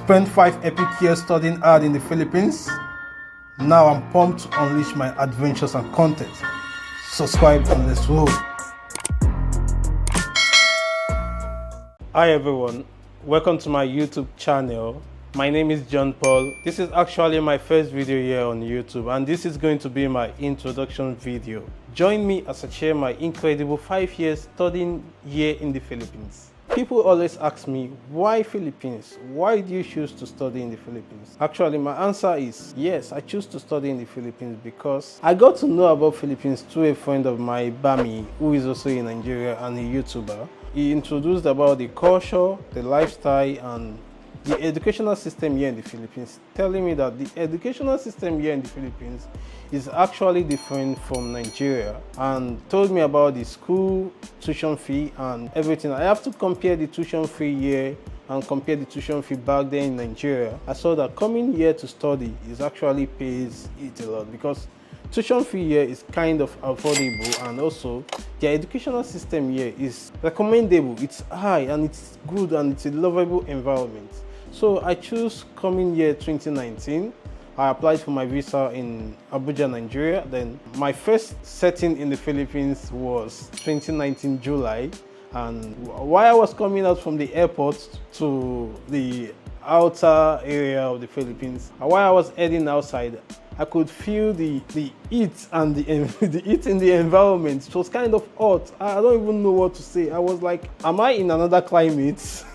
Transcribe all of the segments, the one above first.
Spent 5 epic years studying hard in the Philippines. Now I'm pumped to unleash my adventures and content. Subscribe and let's roll. Hi everyone, welcome to my YouTube channel. My name is John Paul. This is actually my first video here on YouTube, and this is going to be my introduction video. Join me as I share my incredible 5 years studying here in the Philippines. People always ask me, why Philippines? Why do you choose to study in the Philippines? Actually, my answer is yes, I choose to study in the Philippines because I got to know about Philippines through a friend of mine, Bami, who is also in Nigeria and a YouTuber. He introduced about the culture, the lifestyle, and the educational system here in the Philippines, telling me that the educational system here in the Philippines is actually different from Nigeria, and told me about the school tuition fee and everything. I have to compare the tuition fee here and compare the tuition fee back then in Nigeria. I saw that coming here to study is actually pays it a lot because tuition fee here is kind of affordable, and also the educational system here is recommendable. It's high and it's good and it's a lovable environment. So I choose coming here 2019. I applied for my visa in Abuja, Nigeria. Then my first setting in the Philippines was 2019 July. And while I was coming out from the airport to the outer area of the Philippines, while I was heading outside, I could feel the heat and the heat in the environment. It was kind of hot. I don't even know what to say. I was like, am I in another climate?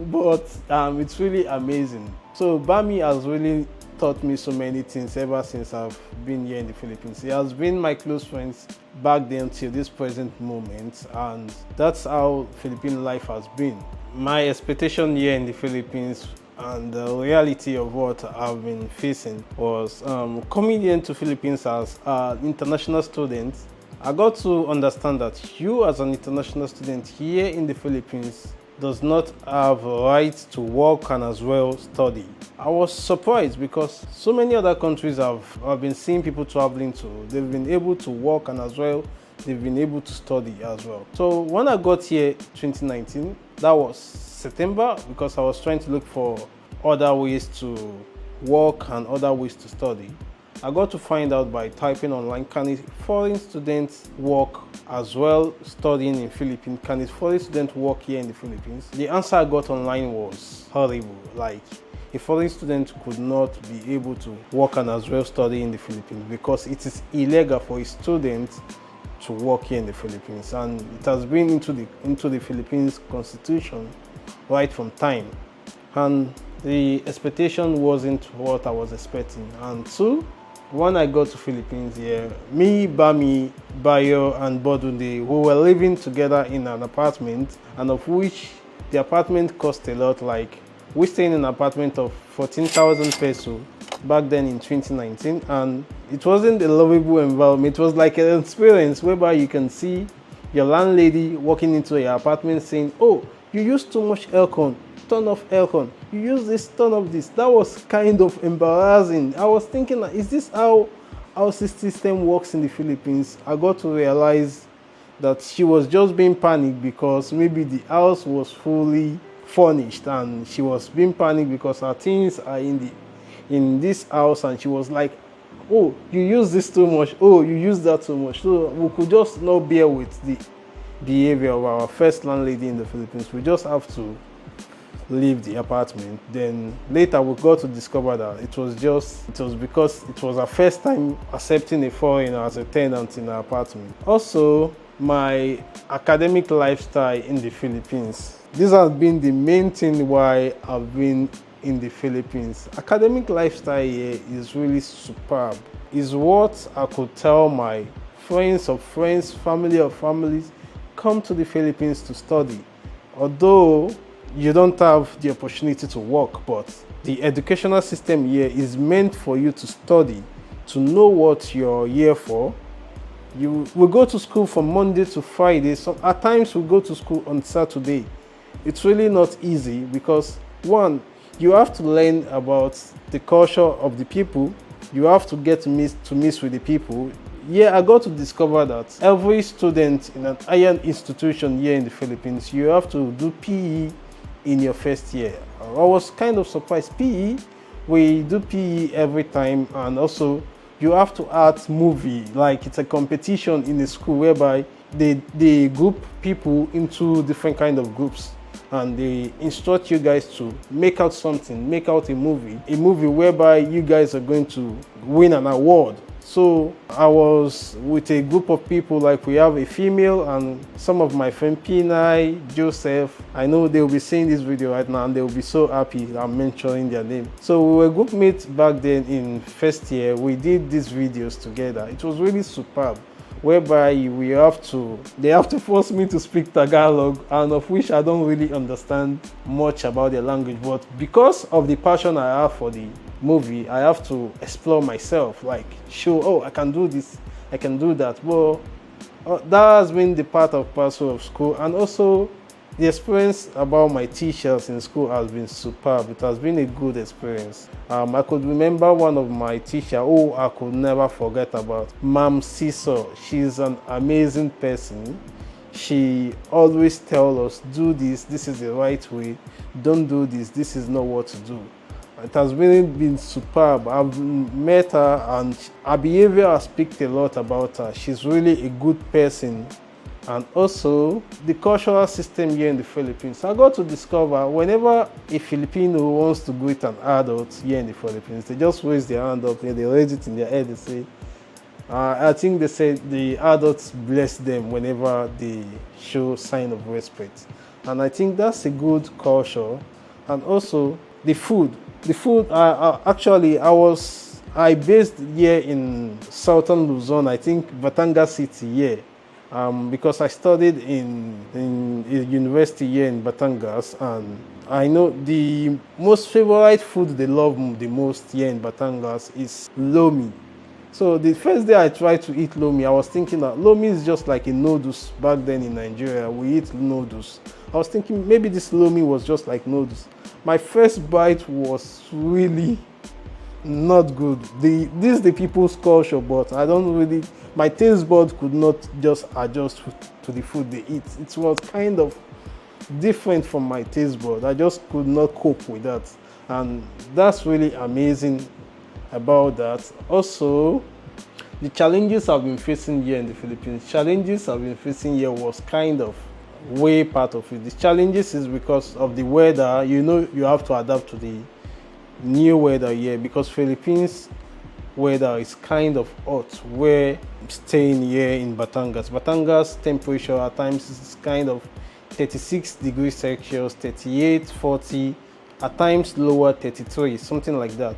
But it's really amazing. So Bami has really taught me so many things ever since I've been here in the Philippines. He has been my close friends back then till this present moment, and that's how Philippine life has been. My expectation here in the Philippines and the reality of what I've been facing was coming here to Philippines as an international student. I got to understand that you as an international student here in the Philippines does not have a right to work and as well study. I was surprised because so many other countries I've been seeing people traveling to, they've been able to work and as well they've been able to study as well. So when I got here 2019, that was September, because I was trying to look for other ways to work and other ways to study. I got to find out by typing online, can a foreign student work as well studying in Philippines? Can a foreign student work here in the Philippines? The answer I got online was horrible. Like, a foreign student could not be able to work and as well study in the Philippines because it is illegal for a student to work here in the Philippines, and it has been into the Philippines constitution right from time. And the expectation wasn't what I was expecting. And two, when I got to Philippines here, me, Bami, Bayo, and Bodunde, who were living together in an apartment, and of which the apartment cost a lot. Like, we stayed in an apartment of 14,000 peso back then in 2019, and it wasn't a lovable environment. It was like an experience whereby you can see your landlady walking into your apartment saying, "Oh, you use too much aircon, turn off aircon. You use this, turn off this." That was kind of embarrassing. I was thinking, is this how our system works in the Philippines? I got to realize that she was just being panicked because maybe the house was fully furnished, and she was being panicked because her things are in this house, and she was like, "Oh, you use this too much. Oh, you use that too much." So we could just not bear with the behavior of our first landlady in the Philippines. We just have to leave the apartment. Then later we got to discover that it was because it was our first time accepting a foreigner as a tenant in our apartment. Also, my academic lifestyle in the Philippines. This has been the main thing why I've been in the Philippines. Academic lifestyle here is really superb. Is what I could tell my friends of friends, family of families, come to the Philippines to study. Although you don't have the opportunity to work, but the educational system here is meant for you to study, to know what you're here for. You will go to school from Monday to Friday. So at times we go to school on Saturday. It's really not easy because, one, you have to learn about the culture of the people. You have to get to mix with the people. Yeah, I got to discover that every student in an higher institution here in the Philippines, you have to do PE in your first year. I was kind of surprised. PE, we do PE every time, and also you have to act movie, like it's a competition in the school whereby they group people into different kind of groups, and they instruct you guys to make out something, make out a movie whereby you guys are going to win an award. So I was with a group of people, like we have a female and some of my friends, Pinai, Joseph. I know they'll be seeing this video right now and they'll be so happy I'm mentioning their name. So we were group mates back then in first year. We did these videos together. It was really superb, whereby they have to force me to speak Tagalog, and of which I don't really understand much about their language. But because of the passion I have for the movie, I have to explore myself, like show, oh, I can do this, I can do that. Well, that has been the part of parcel of school, and also the experience about my teachers in school has been superb. It has been a good experience. I could remember one of my teachers, oh, I could never forget about, Ma'am Siso. She's an amazing person. She always tells us, do this, this is the right way, don't do this, this is not what to do. It has really been superb. I've met her and her behavior has speaks a lot about her. She's really a good person. And also the cultural system here in the Philippines. I got to discover whenever a Filipino wants to greet an adult here in the Philippines, they just raise their hand up and they raise it in their head. They say, I think they say the adults bless them whenever they show sign of respect. And I think that's a good culture. And also the food. The food, I based here in southern Luzon, I think Batangas City here, because I studied in a university here in Batangas, and I know the most favorite food they love the most here in Batangas is lomi. So the first day I tried to eat lomi, I was thinking that lomi is just like a noodles. Back then in Nigeria, we eat noodles. I was thinking maybe this lomi was just like noodles. My first bite was really not good. This is the people's culture, but I don't really, my taste bud could not just adjust to the food they eat. It was kind of different from my taste bud. I just could not cope with that. And that's really amazing about that. Also, the challenges I've been facing here in the Philippines, was kind of way part of it. The challenges is because of the weather. You know, you have to adapt to the new weather here, because Philippines weather is kind of hot. We're staying here in Batangas temperature at times is kind of 36 degrees Celsius, 38, 40, at times lower 33, something like that.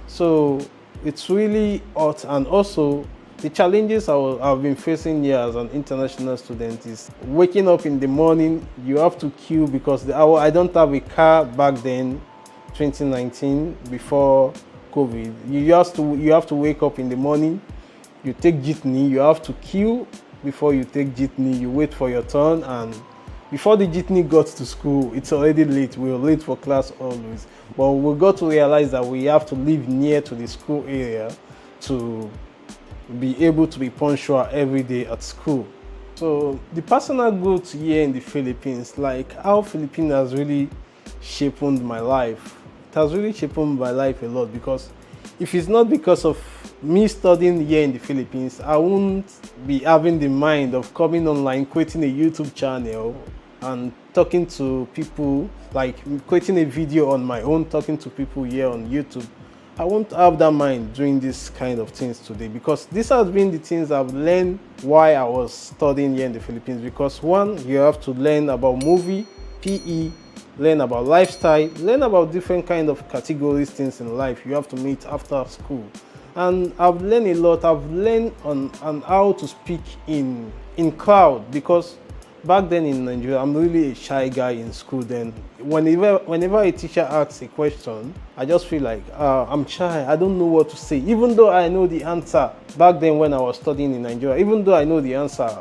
So it's really hot. And also the challenges I've been facing here as an international student is waking up in the morning. You have to queue because I don't have a car back then, 2019, before COVID. You have to wake up in the morning. You take jitney. You have to queue before you take jitney. You wait for your turn, and before the jitney got to school, it's already late. We were late for class always. But we got to realize that we have to live near to the school area to be able to be punctual every day at school. So the personal growth here in the Philippines, like how Philippines has really shaped my life. It has really shaped my life a lot, because if it's not because of me studying here in the Philippines, I wouldn't be having the mind of coming online, creating a YouTube channel and talking to people, like creating a video on my own, talking to people here on YouTube. I won't have that mind doing this kind of things today, because this has been the things I've learned while I was studying here in the Philippines. Because one, you have to learn about movie, PE, learn about lifestyle, learn about different kind of categories, things in life you have to meet after school. And I've learned a lot. I've learned on how to speak in crowd, because back then in Nigeria, I'm really a shy guy in school. Then whenever a teacher asks a question, I just feel like I'm shy. I don't know what to say, even though I know the answer. Back then when I was studying in Nigeria, even though I know the answer,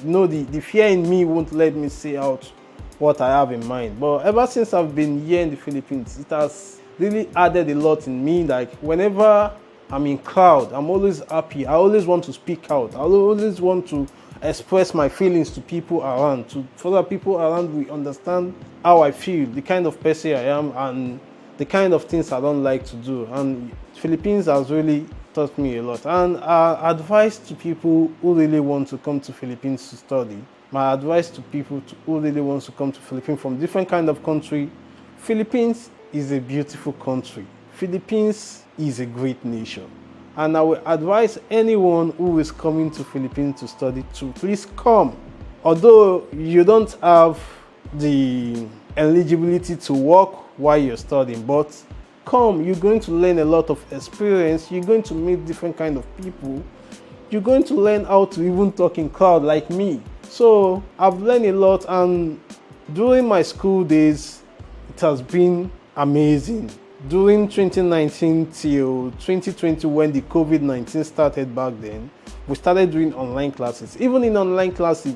the fear in me won't let me say out what I have in mind. But ever since I've been here in the Philippines, it has really added a lot in me. Like whenever I'm in crowd, I'm always happy. I always want to speak out. I always want to express my feelings to people around, to for the people around we understand how I feel, the kind of person I am, and the kind of things I don't like to do. And Philippines has really taught me a lot. And advice to people who really want to come to Philippines to study, my advice to people who really want to come to Philippines from different kind of country, Philippines is a beautiful country. Philippines is a great nation. And I will advise anyone who is coming to Philippines to study to please come. Although you don't have the eligibility to work while you're studying, but come, you're going to learn a lot of experience, you're going to meet different kind of people, you're going to learn how to even talk in crowd like me. So I've learned a lot, and during my school days it has been amazing. During 2019 till 2020, when the COVID-19 started back then, we started doing online classes. Even in online classes,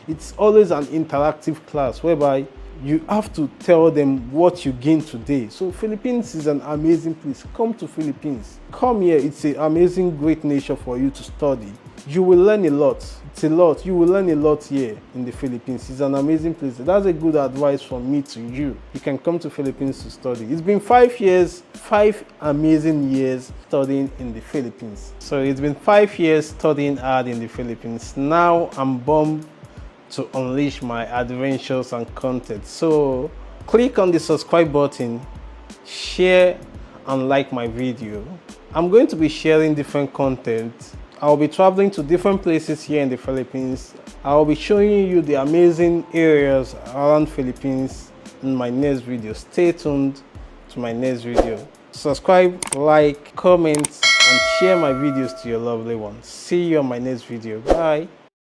it's always an interactive class whereby you have to tell them what you gained today. So Philippines is an amazing place. Come to Philippines. Come here. It's an amazing, great nation for you to study. You will learn a lot. It's a lot. You will learn a lot here in the Philippines. It's an amazing place. That's a good advice from me to you. You can come to Philippines to study. It's been 5 years, 5 amazing years studying in the Philippines. So it's been 5 years studying hard in the Philippines. Now I'm bummed to unleash my adventures and content. So click on the subscribe button, share and like my video. I'm going to be sharing different content. I'll be traveling to different places here in the Philippines. I'll be showing you the amazing areas around Philippines in my next video. Stay tuned to my next video. Subscribe, like, comment and share my videos to your lovely ones. See you on my next video. Bye.